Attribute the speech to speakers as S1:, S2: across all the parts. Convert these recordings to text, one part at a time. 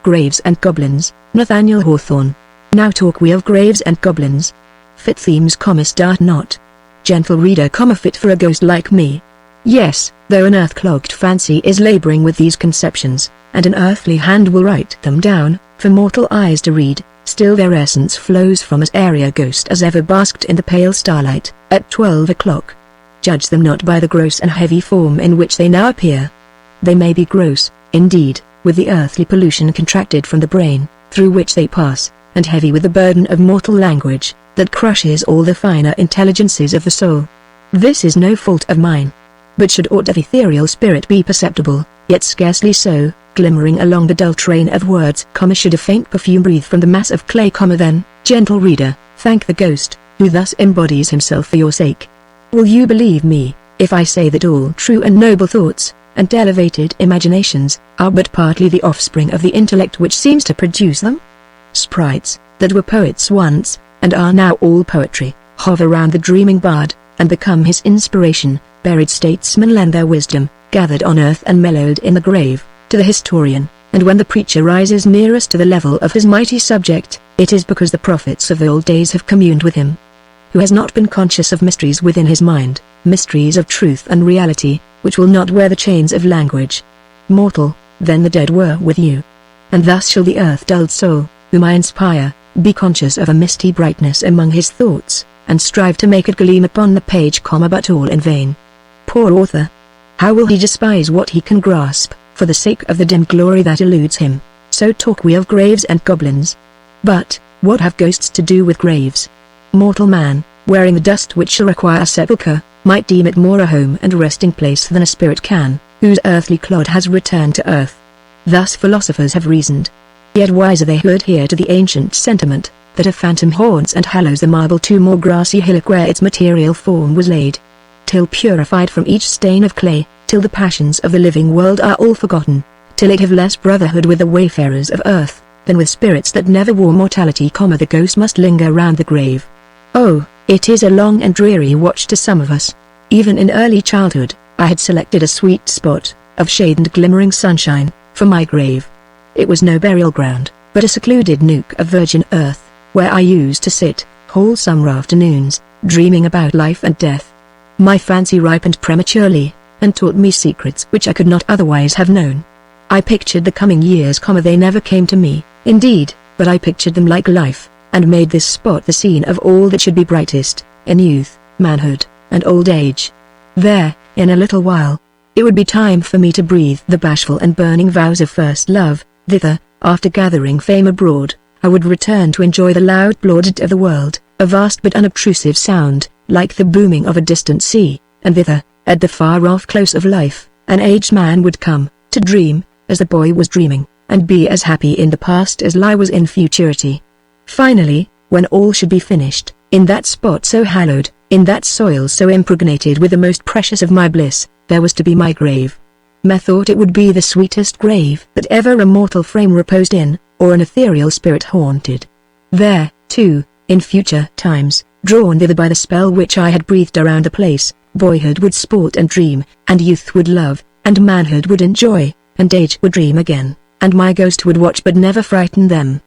S1: Graves and Goblins, Nathaniel Hawthorne. Now talk we of graves and goblins. Fit themes, start not. Gentle reader, fit for a ghost like me. Yes, though an earth-clogged fancy is laboring with these conceptions, and an earthly hand will write them down, for mortal eyes to read, still their essence flows from as airy a ghost as ever basked in the pale starlight, at 12 o'clock. Judge them not by the gross and heavy form in which they now appear. They may be gross, indeed, with the earthly pollution contracted from the brain, through which they pass, and heavy with the burden of mortal language, that crushes all the finer intelligences of the soul. This is no fault of mine. But should aught of ethereal spirit be perceptible, yet scarcely so, glimmering along the dull train of words, should a faint perfume breathe from the mass of clay, then, gentle reader, thank the ghost, who thus embodies himself for your sake. Will you believe me, if I say that all true and noble thoughts, and elevated imaginations, are but partly the offspring of the intellect which seems to produce them? Sprites, that were poets once, and are now all poetry, hover round the dreaming bard, and become his inspiration. Buried statesmen lend their wisdom, gathered on earth and mellowed in the grave, to the historian, and when the preacher rises nearest to the level of his mighty subject, it is because the prophets of the old days have communed with him. Who has not been conscious of mysteries within his mind, mysteries of truth and reality, which will not wear the chains of language? Mortal, then the dead were with you. And thus shall the earth-dulled soul, whom I inspire, be conscious of a misty brightness among his thoughts, and strive to make it gleam upon the page, but all in vain. Poor author! How will he despise what he can grasp, for the sake of the dim glory that eludes him? So talk we of graves and goblins. But, what have ghosts to do with graves? Mortal man, wearing the dust which shall require a sepulchre, might deem it more a home and resting place than a spirit can, whose earthly clod has returned to earth. Thus philosophers have reasoned. Yet wiser they who adhere to the ancient sentiment, that a phantom haunts and hallows the marble tomb or grassy hillock where its material form was laid. Till purified from each stain of clay, till the passions of the living world are all forgotten, till it have less brotherhood with the wayfarers of earth, than with spirits that never wore mortality, the ghost must linger round the grave. Oh, it is a long and dreary watch to some of us. Even in early childhood, I had selected a sweet spot, of shade and glimmering sunshine, for my grave. It was no burial ground, but a secluded nook of virgin earth, where I used to sit, whole summer afternoons, dreaming about life and death. My fancy ripened prematurely, and taught me secrets which I could not otherwise have known. I pictured the coming years, they never came to me, indeed, but I pictured them like life, and made this spot the scene of all that should be brightest, in youth, manhood, and old age. There, in a little while, it would be time for me to breathe the bashful and burning vows of first love. Thither, after gathering fame abroad, I would return to enjoy the loud plaudit of the world, a vast but unobtrusive sound, like the booming of a distant sea, and thither, at the far-off close of life, an aged man would come, to dream, as the boy was dreaming, and be as happy in the past as I was in futurity. Finally, when all should be finished, in that spot so hallowed, in that soil so impregnated with the most precious of my bliss, there was to be my grave. Methought it would be the sweetest grave that ever a mortal frame reposed in, or an ethereal spirit haunted. There, too, in future times, drawn thither by the spell which I had breathed around the place, boyhood would sport and dream, and youth would love, and manhood would enjoy, and age would dream again, and my ghost would watch but never frighten them.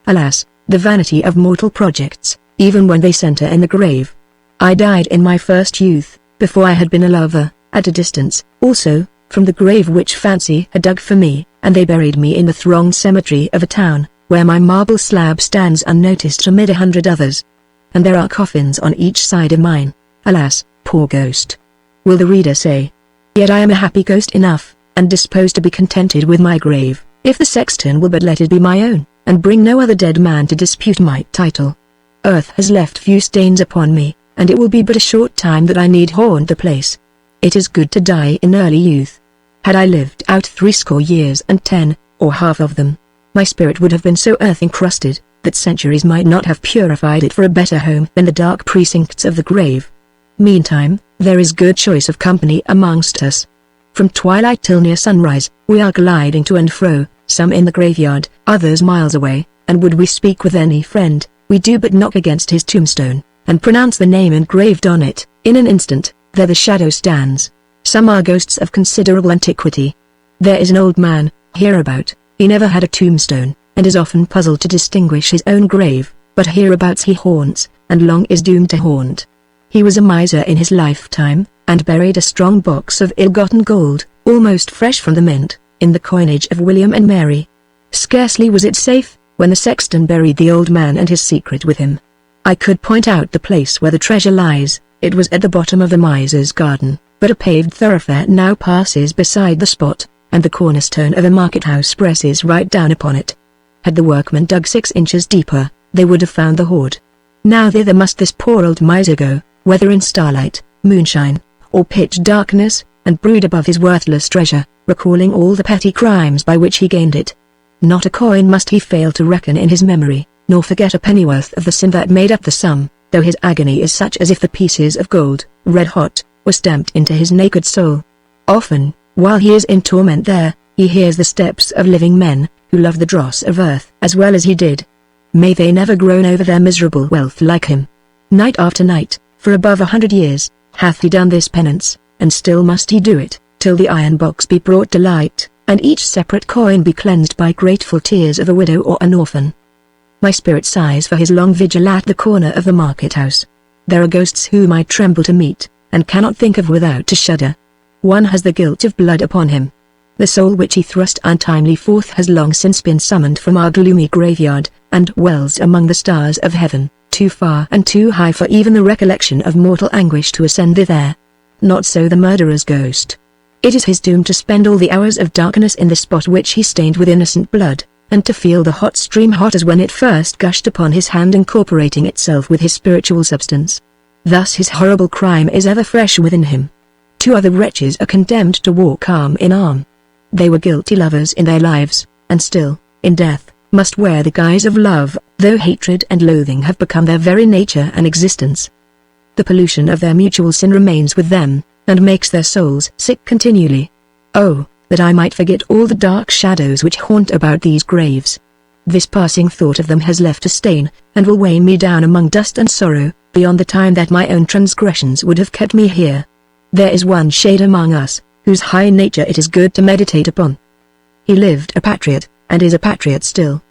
S1: Alas, the vanity of mortal projects, even when they center in the grave. I died in my first youth, before I had been a lover, at a distance, also, from the grave which fancy had dug for me, and they buried me in the thronged cemetery of a town, where my marble slab stands unnoticed amid 100 others. And there are coffins on each side of mine. Alas, poor ghost! Will the reader say? Yet I am a happy ghost enough, and disposed to be contented with my grave, if the sexton will but let it be my own, and bring no other dead man to dispute my title. Earth has left few stains upon me, and it will be but a short time that I need haunt the place. It is good to die in early youth. Had I lived out 80 years and 10, or half of them, my spirit would have been so earth-encrusted, that centuries might not have purified it for a better home than the dark precincts of the grave. Meantime, there is good choice of company amongst us. From twilight till near sunrise, we are gliding to and fro, some in the graveyard, others miles away, and would we speak with any friend, we do but knock against his tombstone, and pronounce the name engraved on it. In an instant, there the shadow stands. Some are ghosts of considerable antiquity. There is an old man, hereabout, He never had a tombstone, and is often puzzled to distinguish his own grave, but hereabouts he haunts, and long is doomed to haunt. He was a miser in his lifetime, and buried a strong box of ill-gotten gold, almost fresh from the mint, in the coinage of William and Mary. Scarcely was it safe, when the sexton buried the old man and his secret with him. I could point out the place where the treasure lies. It was at the bottom of the miser's garden, but a paved thoroughfare now passes beside the spot, and the cornerstone of a market-house presses right down upon it. Had the workmen dug 6 inches deeper, they would have found the hoard. Now thither must this poor old miser go, whether in starlight, moonshine, or pitch darkness, and brood above his worthless treasure, recalling all the petty crimes by which he gained it. Not a coin must he fail to reckon in his memory, nor forget a pennyworth of the sin that made up the sum, though his agony is such as if the pieces of gold, red hot, were stamped into his naked soul. Often, while he is in torment there, he hears the steps of living men, who love the dross of earth as well as he did. May they never groan over their miserable wealth like him. Night after night, for above 100 years, hath he done this penance, and still must he do it, till the iron box be brought to light, and each separate coin be cleansed by grateful tears of a widow or an orphan. My spirit sighs for his long vigil at the corner of the market-house. There are ghosts whom I tremble to meet, and cannot think of without to shudder. One has the guilt of blood upon him. The soul which he thrust untimely forth has long since been summoned from our gloomy graveyard, and dwells among the stars of heaven, too far and too high for even the recollection of mortal anguish to ascend thither. Not so the murderer's ghost. It is his doom to spend all the hours of darkness in the spot which he stained with innocent blood, and to feel the hot stream hot as when it first gushed upon his hand, incorporating itself with his spiritual substance. Thus his horrible crime is ever fresh within him. 2 other wretches are condemned to walk arm in arm. They were guilty lovers in their lives, and still, in death, must wear the guise of love, though hatred and loathing have become their very nature and existence. The pollution of their mutual sin remains with them, and makes their souls sick continually. Oh, that I might forget all the dark shadows which haunt about these graves. This passing thought of them has left a stain, and will weigh me down among dust and sorrow, beyond the time that my own transgressions would have kept me here. There is one shade among us, whose high nature it is good to meditate upon. He lived a patriot, and is a patriot still.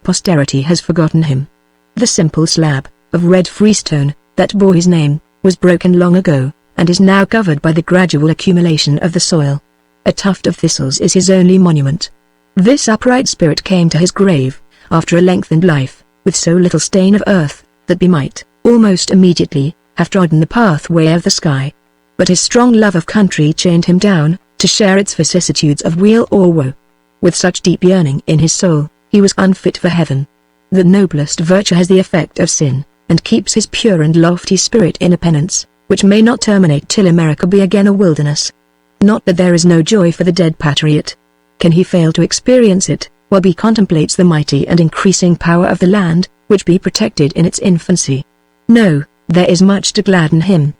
S1: Posterity has forgotten him. The simple slab, of red freestone, that bore his name, was broken long ago, and is now covered by the gradual accumulation of the soil. A tuft of thistles is his only monument. This upright spirit came to his grave, after a lengthened life, with so little stain of earth, that he might, almost immediately, have trodden the pathway of the sky. But his strong love of country chained him down, to share its vicissitudes of weal or woe. With such deep yearning in his soul, he was unfit for heaven. The noblest virtue has the effect of sin, and keeps his pure and lofty spirit in a penance, which may not terminate till America be again a wilderness. Not that there is no joy for the dead patriot. Can he fail to experience it, while he contemplates the mighty and increasing power of the land, which be protected in its infancy? No, there is much to gladden him.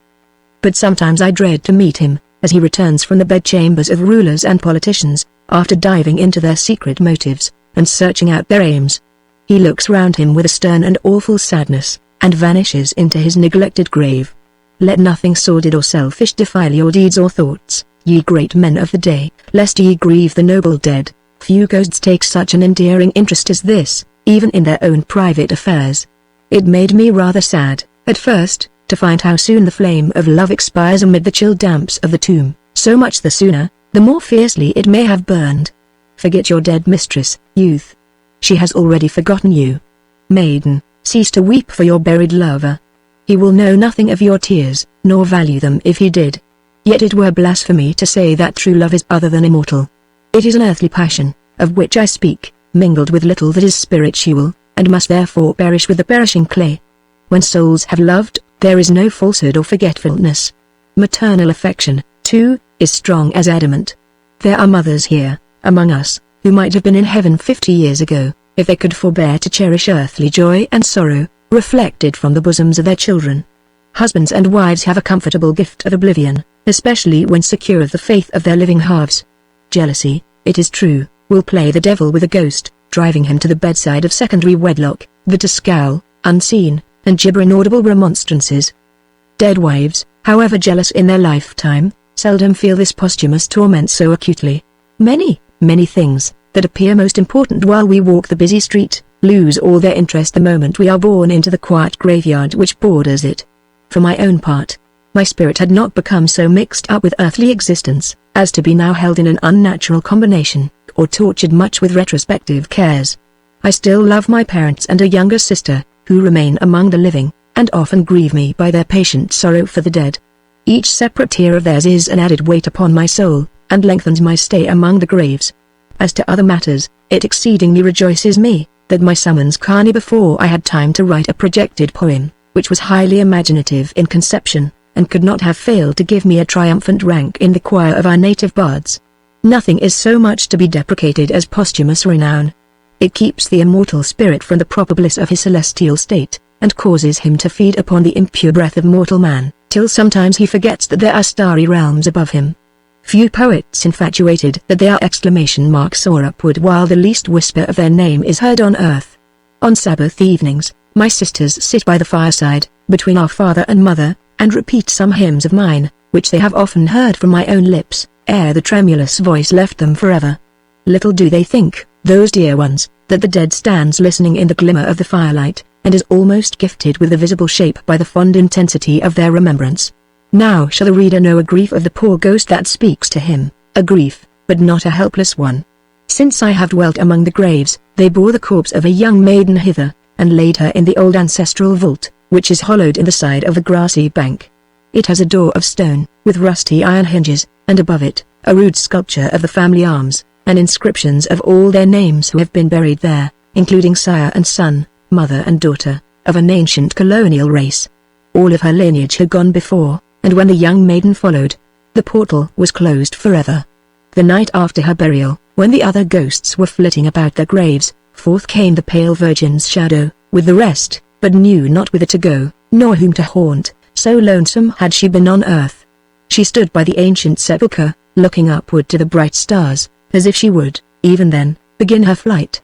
S1: But sometimes I dread to meet him, as he returns from the bedchambers of rulers and politicians, after diving into their secret motives, and searching out their aims. He looks round him with a stern and awful sadness, and vanishes into his neglected grave. Let nothing sordid or selfish defile your deeds or thoughts, ye great men of the day, lest ye grieve the noble dead. Few ghosts take such an endearing interest as this, even in their own private affairs. It made me rather sad, at first, to find how soon the flame of love expires amid the chill damps of the tomb. So much the sooner, the more fiercely it may have burned. Forget your dead mistress, youth. She has already forgotten you. Maiden, cease to weep for your buried lover. He will know nothing of your tears, nor value them if he did. Yet it were blasphemy to say that true love is other than immortal. It is an earthly passion, of which I speak, mingled with little that is spiritual, and must therefore perish with the perishing clay. When souls have loved, there is no falsehood or forgetfulness. Maternal affection, too, is strong as adamant. There are mothers here, among us, who might have been in heaven 50 years ago, if they could forbear to cherish earthly joy and sorrow, reflected from the bosoms of their children. Husbands and wives have a comfortable gift of oblivion, especially when secure of the faith of their living halves. Jealousy, it is true, will play the devil with a ghost, driving him to the bedside of secondary wedlock, that to scowl, unseen, and gibber inaudible remonstrances. Dead wives, however jealous in their lifetime, seldom feel this posthumous torment so acutely. Many, Many things, that appear most important while we walk the busy street, lose all their interest the moment we are borne into the quiet graveyard which borders it. For my own part, my spirit had not become so mixed up with earthly existence, as to be now held in an unnatural combination, or tortured much with retrospective cares. I still love my parents and a younger sister, who remain among the living, and often grieve me by their patient sorrow for the dead. Each separate tear of theirs is an added weight upon my soul, and lengthens my stay among the graves. As to other matters, it exceedingly rejoices me, that my summons Carney before I had time to write a projected poem, which was highly imaginative in conception, and could not have failed to give me a triumphant rank in the choir of our native bards. Nothing is so much to be deprecated as posthumous renown. It keeps the immortal spirit from the proper bliss of his celestial state, and causes him to feed upon the impure breath of mortal man, till sometimes he forgets that there are starry realms above him. Few poets infatuated that their exclamation marks soar upward while the least whisper of their name is heard on earth. On Sabbath evenings, my sisters sit by the fireside, between our father and mother, and repeat some hymns of mine, which they have often heard from my own lips, ere the tremulous voice left them forever. Little do they think, those dear ones, that the dead stands listening in the glimmer of the firelight, and is almost gifted with a visible shape by the fond intensity of their remembrance. Now shall the reader know a grief of the poor ghost that speaks to him, a grief, but not a helpless one. Since I have dwelt among the graves, they bore the corpse of a young maiden hither, and laid her in the old ancestral vault, which is hollowed in the side of the grassy bank. It has a door of stone, with rusty iron hinges, and above it, a rude sculpture of the family arms, and inscriptions of all their names who have been buried there, including sire and son, mother and daughter, of an ancient colonial race. All of her lineage had gone before, and when the young maiden followed, the portal was closed forever. The night after her burial, when the other ghosts were flitting about their graves, forth came the pale virgin's shadow, with the rest, but knew not whither to go, nor whom to haunt, so lonesome had she been on earth. She stood by the ancient sepulchre, looking upward to the bright stars, as if she would, even then, begin her flight.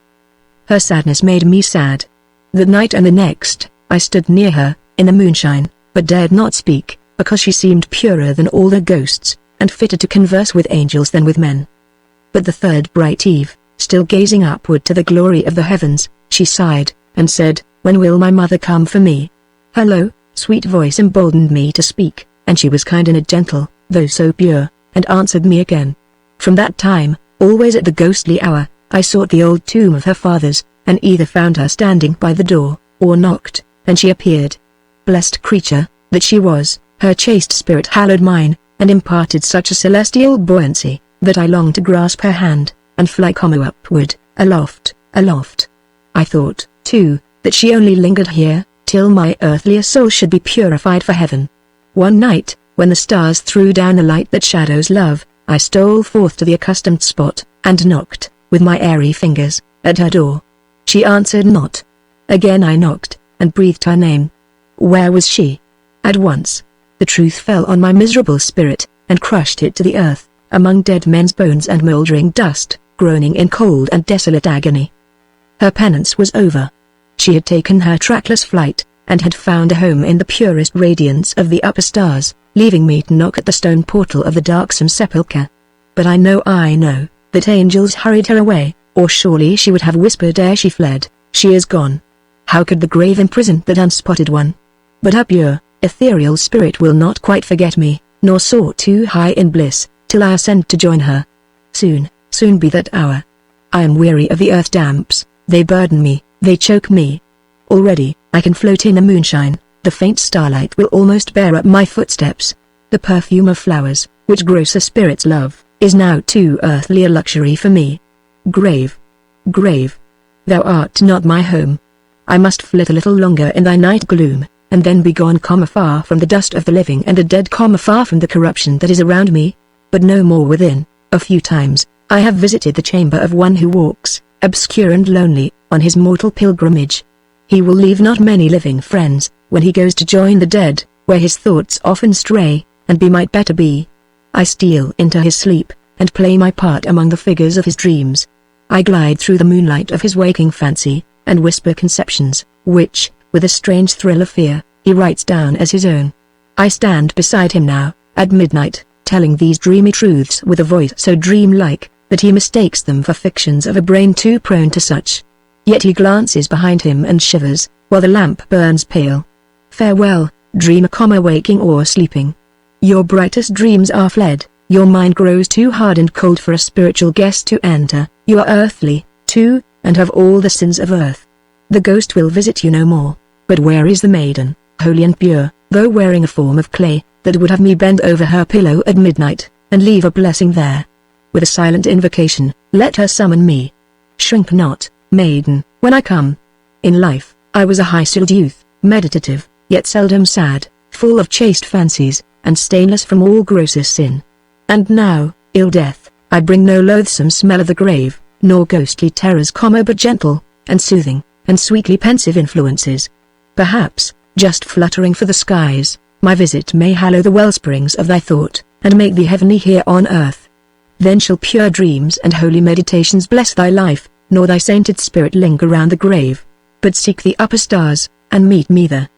S1: Her sadness made me sad. That night and the next, I stood near her, in the moonshine, but dared not speak, because she seemed purer than all the ghosts, and fitter to converse with angels than with men. But the third bright eve, still gazing upward to the glory of the heavens, she sighed, and said, "When will my mother come for me?" Her low, sweet voice emboldened me to speak, and she was kind and gentle, though so pure, and answered me again. From that time, always at the ghostly hour, I sought the old tomb of her fathers, and either found her standing by the door, or knocked, and she appeared. Blessed creature, that she was, her chaste spirit hallowed mine, and imparted such a celestial buoyancy, that I longed to grasp her hand, and fly upward, aloft, aloft. I thought, too, that she only lingered here, till my earthlier soul should be purified for heaven. One night, when the stars threw down the light that shadows love, I stole forth to the accustomed spot, and knocked, with my airy fingers, at her door. She answered not. Again I knocked, and breathed her name. Where was she? At once, the truth fell on my miserable spirit, and crushed it to the earth, among dead men's bones and mouldering dust, groaning in cold and desolate agony. Her penance was over. She had taken her trackless flight, and had found a home in the purest radiance of the upper stars, leaving me to knock at the stone portal of the darksome sepulchre. But I know, that angels hurried her away, or surely she would have whispered ere she fled, "She is gone." How could the grave imprison that unspotted one? But her pure, ethereal spirit will not quite forget me, nor soar too high in bliss, till I ascend to join her. Soon be that hour. I am weary of the earth damps, they burden me, they choke me. Already, I can float in the moonshine, the faint starlight will almost bear up my footsteps. The perfume of flowers, which grosser spirits love, is now too earthly a luxury for me. Grave, grave, thou art not my home. I must flit a little longer in thy night gloom, and then be gone, far from the dust of the living and the dead, far from the corruption that is around me, but no more within. A few times, I have visited the chamber of one who walks, obscure and lonely, on his mortal pilgrimage. He will leave not many living friends, when he goes to join the dead, where his thoughts often stray, and might better be. I steal into his sleep, and play my part among the figures of his dreams. I glide through the moonlight of his waking fancy, and whisper conceptions, which, with a strange thrill of fear, he writes down as his own. I stand beside him now, at midnight, telling these dreamy truths with a voice so dreamlike, but he mistakes them for fictions of a brain too prone to such. Yet he glances behind him and shivers, while the lamp burns pale. Farewell, dreamer, waking or sleeping. Your brightest dreams are fled, your mind grows too hard and cold for a spiritual guest to enter. You are earthly, too, and have all the sins of earth. The ghost will visit you no more. But where is the maiden, holy and pure, though wearing a form of clay, that would have me bend over her pillow at midnight, and leave a blessing there? With a silent invocation, let her summon me. Shrink not, maiden, when I come. In life, I was a high-souled youth, meditative, yet seldom sad, full of chaste fancies, and stainless from all grossest sin. And now, ill death, I bring no loathsome smell of the grave, nor ghostly terrors, but gentle, and soothing, and sweetly pensive influences. Perhaps, just fluttering for the skies, my visit may hallow the wellsprings of thy thought, and make thee heavenly here on earth. Then shall pure dreams and holy meditations bless thy life, nor thy sainted spirit linger round the grave. But seek the upper stars, and meet me there.